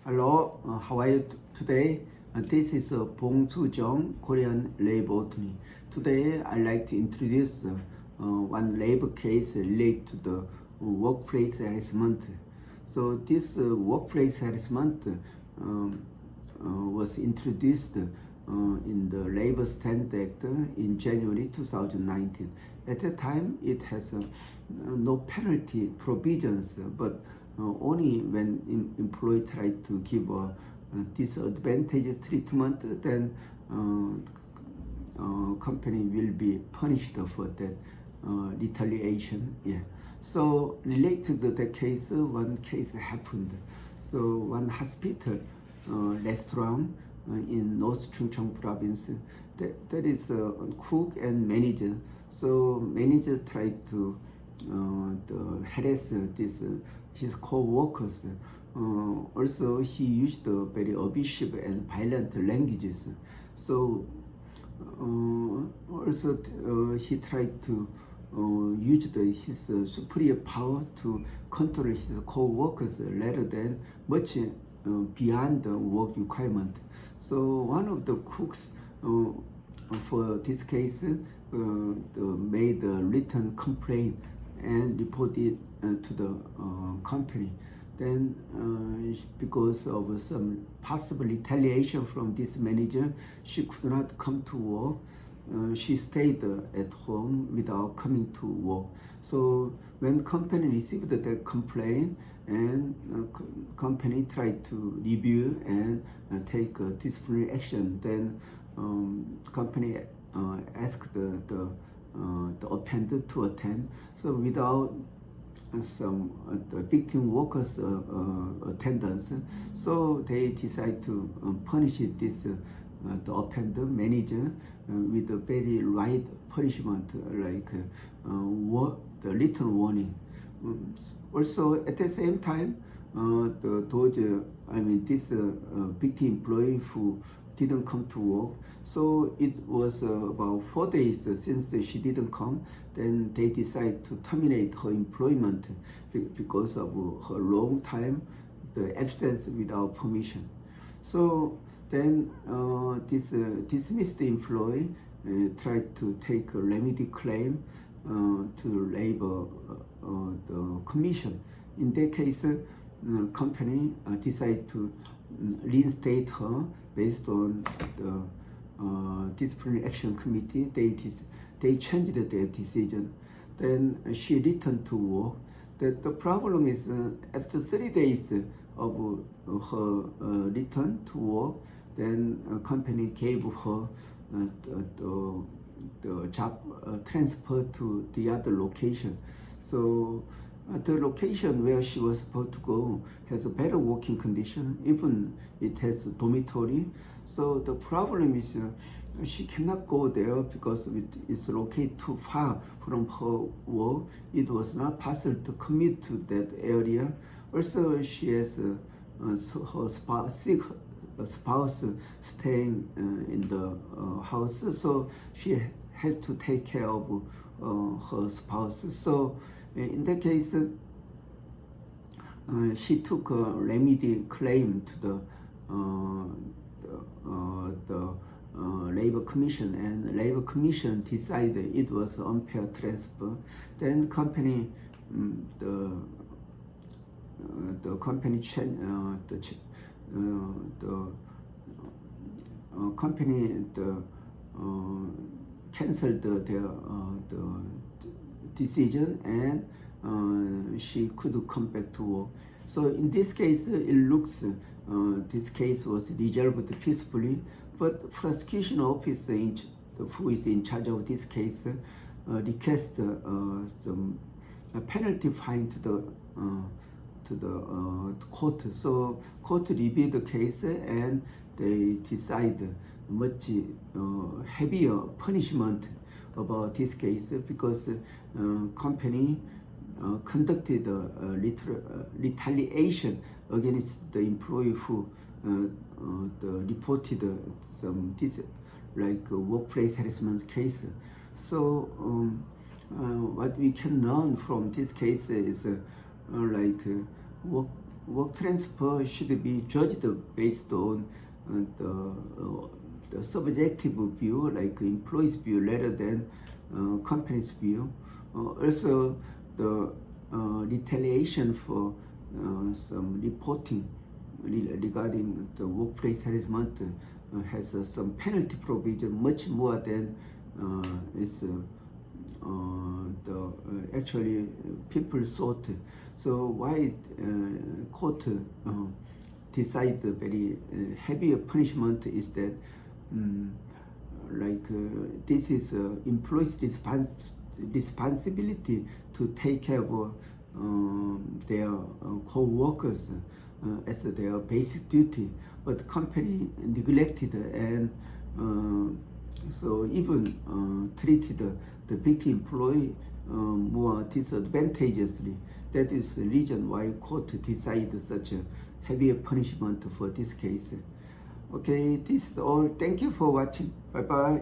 Hello, how are you today? This is Bong Soo-jung, Korean labor attorney. Today, I'd like to introduce one labor case related to the workplace harassment. So this workplace harassment was introduced in the Labor Standard Act in January 2019. At that time, it has no penalty provisions, but only when employee try to give a disadvantageous treatment, then company will be punished for that retaliation. Yeah. So related to the case, one case happened. So one hospital restaurant in North Chungcheong province, that is cook and manager. So manager tried to harass his co-workers. Also, he used very abusive and violent languages. So also he tried to use his superior power to control his co-workers rather than much beyond the work requirement. So one of the cooks for this case made a written complaint and reported to the company. Then because of some possible retaliation from this manager, she could not come to work. She stayed at home without coming to work. So when company received the complaint and company tried to review and take disciplinary action, then company asked the offender to attend. So without some the victim workers attendance, so they decide to punish this the offender manager with a very light punishment, like the written warning. Also at the same time, this victim employee who didn't come to work. So it was about 4 days since she didn't come. Then they decided to terminate her employment because of her long time, the absence without permission. So then this dismissed employee tried to take a remedy claim to labor the commission. In that case, company decided to reinstate her based on the disciplinary action committee. They changed their decision. Then she returned to work. The problem is after 3 days of her return to work, then company gave her the job transfer to the other location. So the location where she was supposed to go has a better working condition, even it has a dormitory. So the problem is she cannot go there because it's located too far from her work. It was not possible to commute to that area. Also, she has her spouse staying in the house, so she has to take care of her spouse. So in that case, she took a remedy claim to the Labor Commission, and Labor Commission decided it was unfair transfer. Then company, the company canceled the decision, and she could come back to work. So in this case, it looks this case was resolved peacefully, but prosecution office who is in charge of this case request some penalty fine to the court. So court reviewed the case and they decide much heavier punishment about this case because company conducted retaliation against the employee who reported some workplace harassment case. So what we can learn from this case is work transfer should be judged based on the subjective view, like employee's view, rather than company's view. Also, the retaliation for some reporting regarding the workplace harassment has some penalty provision, much more than actually people thought. So why court decide very heavier punishment is that this is employees' responsibility to take care of their co-workers as their basic duty, but company neglected and so even treated the victim employee more disadvantageously. That is the reason why court decided such a heavier punishment for this case. Okay, this is all. Thank you for watching. Bye bye.